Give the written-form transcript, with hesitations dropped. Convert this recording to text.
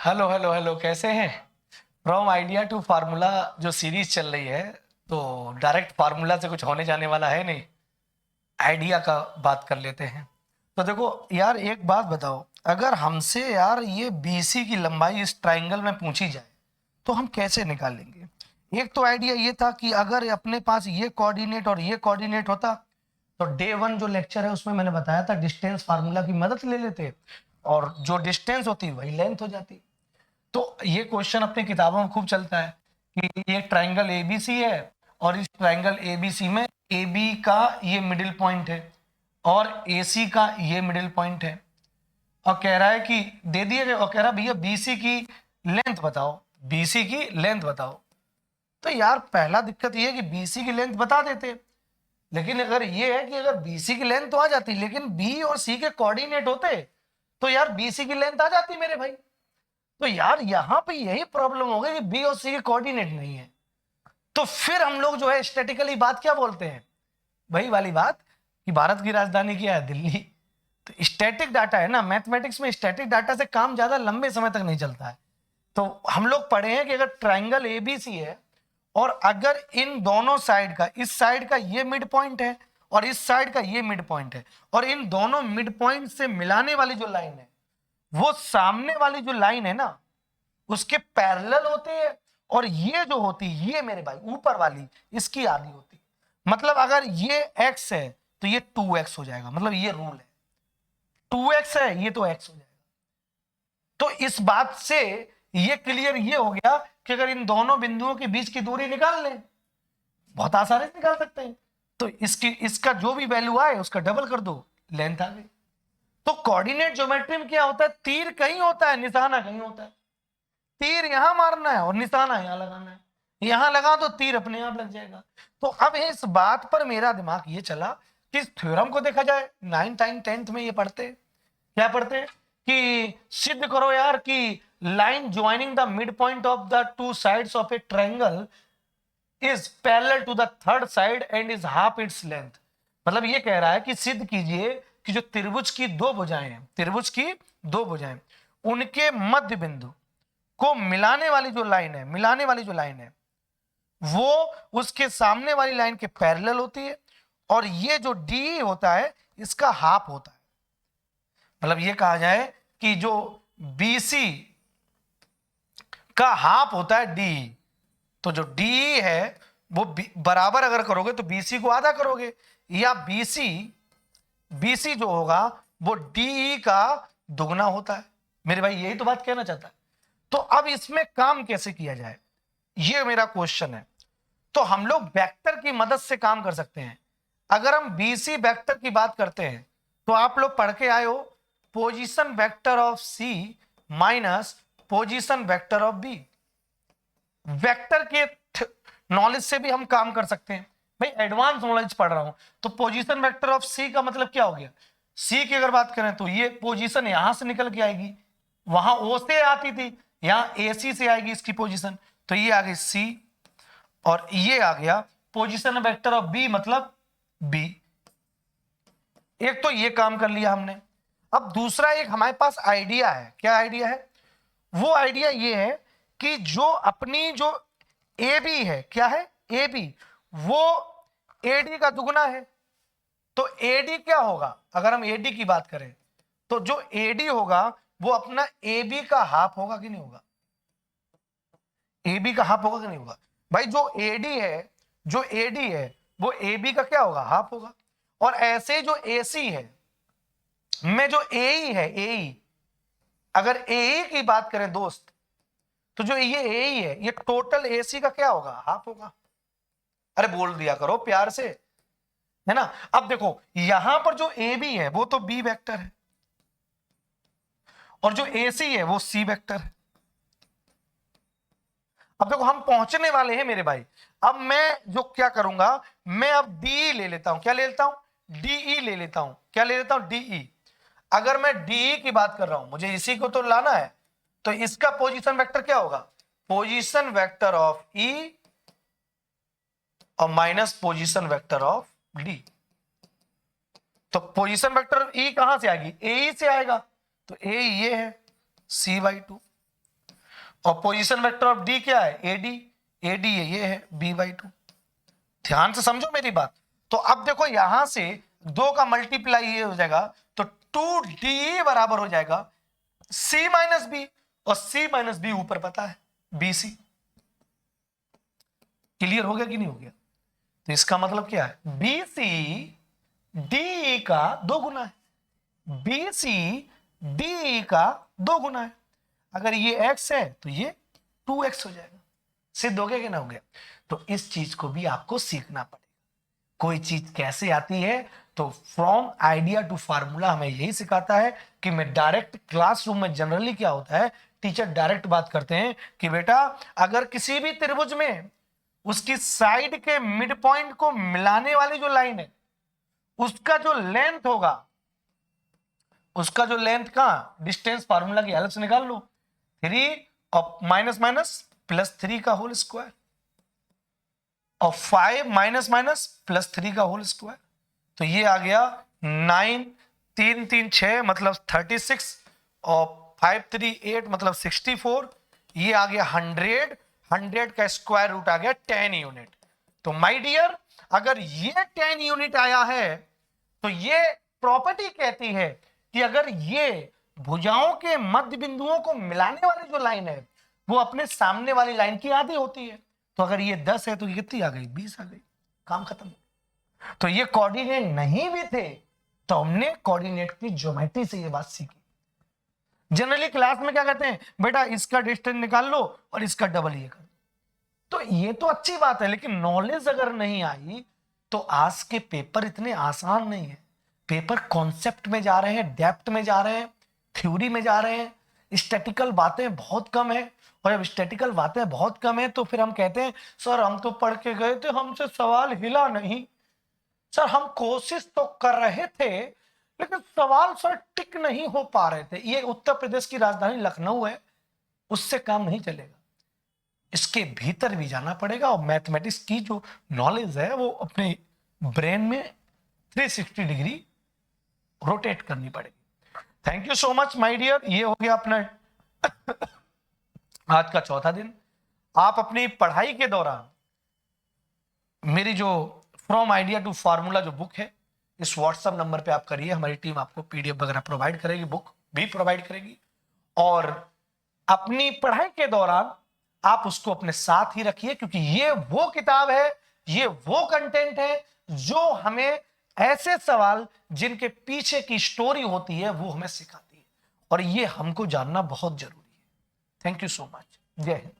Hello hello hello, कैसे हैं? From idea to formula जो सीरीज चल रही है, तो डायरेक्ट फार्मूला से कुछ होने जाने वाला है नहीं। आइडिया का बात कर लेते हैं। तो देखो यार, एक बात बताओ, अगर हमसे यार ये बीसी की लंबाई इस ट्राइंगल में पूछी जाए तो हम कैसे निकालेंगे? एक तो आइडिया ये था कि अगर अपने पास ये कोऑर्डिनेट और ये कोऑर्डिनेट होता तो डे वन जो लेक्चर है उसमें मैंने बताया था डिस्टेंस फार्मूला की मदद ले लेते, और जो डिस्टेंस होती वही लेंथ हो जाती। तो ये क्वेश्चन अपनी किताबों में खूब चलता है कि ये ट्राइंगल एबीसी है और इस ट्राइंगल एबीसी में ए बी का ये मिडिल पॉइंट है और ए सी का ये मिडिल पॉइंट है, और कह रहा है कि दे दिए गए, और कह रहा है भैया बीसी की लेंथ बताओ, बीसी की लेंथ बताओ। तो यार पहला दिक्कत ये है कि बीसी की लेंथ बता देते, लेकिन अगर ये है कि अगर बीसी की लेंथ तो आ जाती, लेकिन बी और सी के कोऑर्डिनेट होते तो यार बीसी की लेंथ आ जाती मेरे भाई। तो यार यहां पे यही प्रॉब्लम हो गई कि बी और सी के कोऑर्डिनेट नहीं है। तो फिर हम लोग जो है स्टैटिकली बात क्या बोलते हैं, वही वाली बात कि भारत की राजधानी क्या है, दिल्ली। तो स्टैटिक डाटा है ना, मैथमेटिक्स में स्टैटिक डाटा से काम ज्यादा लंबे समय तक नहीं चलता है। तो हम लोग पढ़े हैं कि अगर ट्राइंगल एबीसी है और अगर इन दोनों साइड का, इस साइड का ये मिड पॉइंट है और इस साइड का ये मिड पॉइंट है, और इन दोनों मिड पॉइंट से मिलाने वाली जो लाइन है वो सामने वाली जो लाइन है ना उसके पैरेलल होती है, और ये जो होती है ये मेरे भाई ऊपर वाली इसकी आधी होती है। मतलब अगर ये x है तो ये 2x हो जाएगा, मतलब ये रूल है, 2x है ये तो x हो जाएगा। तो इस बात से ये क्लियर ये हो गया कि अगर इन दोनों बिंदुओं के बीच की दूरी निकाल लें, बहुत आसानी से निकाल सकते हैं। तो इसका जो भी वैल्यू आए उसका डबल कर दो, लेंथ आ गई। तो कोऑर्डिनेट ज्योमेट्री में क्या होता है, तीर कहीं होता है निशाना कहीं होता है। तीर यहां मारना है और निशाना यहां लगाना है, यहां लगा तो तीर अपने आप लग जाएगा। तो अब इस बात पर मेरा दिमाग ये चला कि इस थ्योरम को देखा जाए, 9th 10th में ये पढ़ते हैं, क्या पढ़ते हैं कि सिद्ध करो यार कि line joining the mid point of the two sides of a triangle is parallel to the third side and is half its length. मतलब ये कह रहा है कि सिद्ध कीजिए कि जो त्रिभुज की दो भुजाएं हैं, त्रिभुज की दो भुजाएं, उनके मध्य बिंदु को मिलाने वाली जो लाइन है, मिलाने वाली जो लाइन है वो उसके सामने वाली लाइन के पैरेलल होती है, और ये जो डी होता है इसका हाफ होता है। मतलब ये कहा जाए कि जो बीसी का हाफ होता है डी, तो जो डी है वो बराबर अगर करोगे तो बीसी को आधा करोगे, या बीसी बीसी जो होगा वो डी का दुगना होता है। मेरे भाई यही तो बात कहना चाहता है। तो अब इसमें काम कैसे किया जाए, ये मेरा क्वेश्चन है। तो हम लोग वेक्टर की मदद से काम कर सकते हैं। अगर हम बीसी वेक्टर की बात करते हैं तो आप लोग पढ़ के आए हो position vector of C minus position vector of B. Vector के नॉलेज से भी हम काम कर सकते हैं भाई, एडवांस नॉलेज पढ़ रहा हूं। तो पोजीशन वेक्टर ऑफ सी का मतलब क्या हो गया, सी की अगर बात करें तो ये पोजीशन यहां से निकल के आएगी, वहां ओ से आती थी, यहां ए सी से आएगी इसकी पोजीशन, तो ये आ गई सी, और ये आ गया पोजीशन वेक्टर ऑफ बी मतलब बी। एक तो ये काम कर लिया हमने। अब दूसरा एक हमारे पास आइडिया है, क्या आइडिया है, वो आइडिया ये है कि जो अपनी जो ए बी है, क्या है ए बी, वो एडी का दुगना है। तो एडी क्या होगा, अगर हम एडी की बात करें तो जो एडी होगा वो अपना ए बी का हाफ होगा कि नहीं होगा, ए बी का हाफ होगा कि नहीं होगा। भाई जो एडी है, जो एडी है वो ए बी का क्या होगा, हाफ होगा। और ऐसे जो ए सी है में जो ए ई है, ए ई, अगर ए ई की बात करें दोस्त तो जो ये ए ई है ये टोटल ए सी का क्या होगा, हाफ होगा। अरे बोल दिया करो प्यार से, है ना। अब देखो यहां पर जो ए बी है वो तो बी वेक्टर है, और जो ए सी है वो सी वेक्टर है। अब देखो हम पहुंचने वाले हैं मेरे भाई। अब मैं जो क्या करूंगा, मैं अब डी ले लेता हूं, क्या ले लेता हूं, डीई ले लेता हूं, क्या ले लेता हूं, डीई। अगर मैं डीई की बात कर रहा हूं, मुझे इसी को तो लाना है, तो इसका पोजीशन वेक्टर क्या होगा, पोजीशन वेक्टर ऑफ ई और minus position vector of D. तो पोजीशन वेक्टर ई कहां से आएगी, ए से आएगा, तो ए ये है सी बाई 2, और पोजीशन वेक्टर ऑफ डी क्या है, एडी, एडी ये है b/2। ध्यान से समझो मेरी बात। तो अब देखो यहां से 2 का मल्टीप्लाई ये हो जाएगा, तो 2d बराबर हो जाएगा c माइनस बी, और c माइनस बी ऊपर पता है bc। क्लियर हो गया कि नहीं हो गया? तो इसका मतलब क्या है, bc de का 2 गुना है, bc de का 2 गुना है। अगर ये x है तो ये 2x हो जाएगा। सिद्ध हो गया कि ना हो गया? तो इस चीज को भी आपको सीखना पड़ेगा। कोई चीज कैसे आती है, तो फ्रॉम आइडिया टू फार्मूला हमें यही सिखाता है कि मैं डायरेक्ट क्लासरूम में जनरली क्या होता है, टीचर डायरेक्ट बात करते हैं कि बेटा अगर किसी भी त्रिभुज में उसकी साइड के मिड पॉइंट को मिलाने वाली जो लाइन है उसका जो लेंथ होगा, उसका जो लेंथ का डिस्टेंस फार्मूला की हेल्प से निकाल लो, 3 और माइनस माइनस प्लस 3 का होल स्क्वायर, और 5 माइनस माइनस प्लस 3 का होल स्क्वायर। तो ये आ गया 9, 3 3 6 मतलब 36, और 5 3 8 मतलब 64। ये आ गया 100, 100 का स्क्वायर रूट आ गया 10 यूनिट। तो माय डियर अगर ये 10 यूनिट आया है तो ये प्रॉपर्टी कहती है कि अगर ये भुजाओं के मध्य बिंदुओं को मिलाने वाली जो लाइन है वो अपने सामने वाली लाइन की आधी होती है। तो अगर ये 10 है तो ये कितनी आ गई, 20 आ गई, काम खत्म। तो ये कोऑर्डिनेट नहीं भी थे तो हमने कोऑर्डिनेट की ज्योमेट्री से ये बात सीखी। जनरली क्लास में क्या कहते हैं, बेटा इसका डिस्टेंस निकाल लो और इसका डबल ये कर दो। तो ये तो अच्छी बात है, लेकिन नॉलेज अगर नहीं आई तो आज के पेपर इतने आसान नहीं है। पेपर कॉन्सेप्ट में जा रहे हैं, डेप्थ में जा रहे हैं, थ्योरी में जा रहे हैं, स्टैटिकल बातें बहुत कम है। और जब स्टैटिकल बातें बहुत कम है तो फिर हम कहते हैं सर हम तो पढ़ के गए थे, हमसे सवाल हिला नहीं। सर हम कोशिश तो कर रहे थे लेकिन सवाल सर टिक नहीं हो पा रहे थे। ये उत्तर प्रदेश की राजधानी लखनऊ है, उससे काम नहीं चलेगा, इसके भीतर भी जाना पड़ेगा और मैथमेटिक्स की जो नॉलेज है वो अपने ब्रेन में 360 डिग्री रोटेट करनी पड़ेगी। Thank you so much my dear. ये हो गया अपना आज का चौथा दिन। आप अपनी पढ़ाई के दौरान मेरी जो फ्रॉम आइडिया टू फार्मूला जो बुक है इस व्हाट्सएप नंबर पे आप करिए, हमारी टीम आपको पीडीएफ वगैरह प्रोवाइड करेगी, बुक भी प्रोवाइड करेगी। और अपनी पढ़ाई के दौरान आप उसको अपने साथ ही रखिए, क्योंकि ये वो किताब है, ये वो कंटेंट है जो हमें ऐसे सवाल जिनके पीछे की स्टोरी होती है वो हमें सिखाती है, और ये हमको जानना बहुत जरूरी है। Thank you so much. जय हिंद।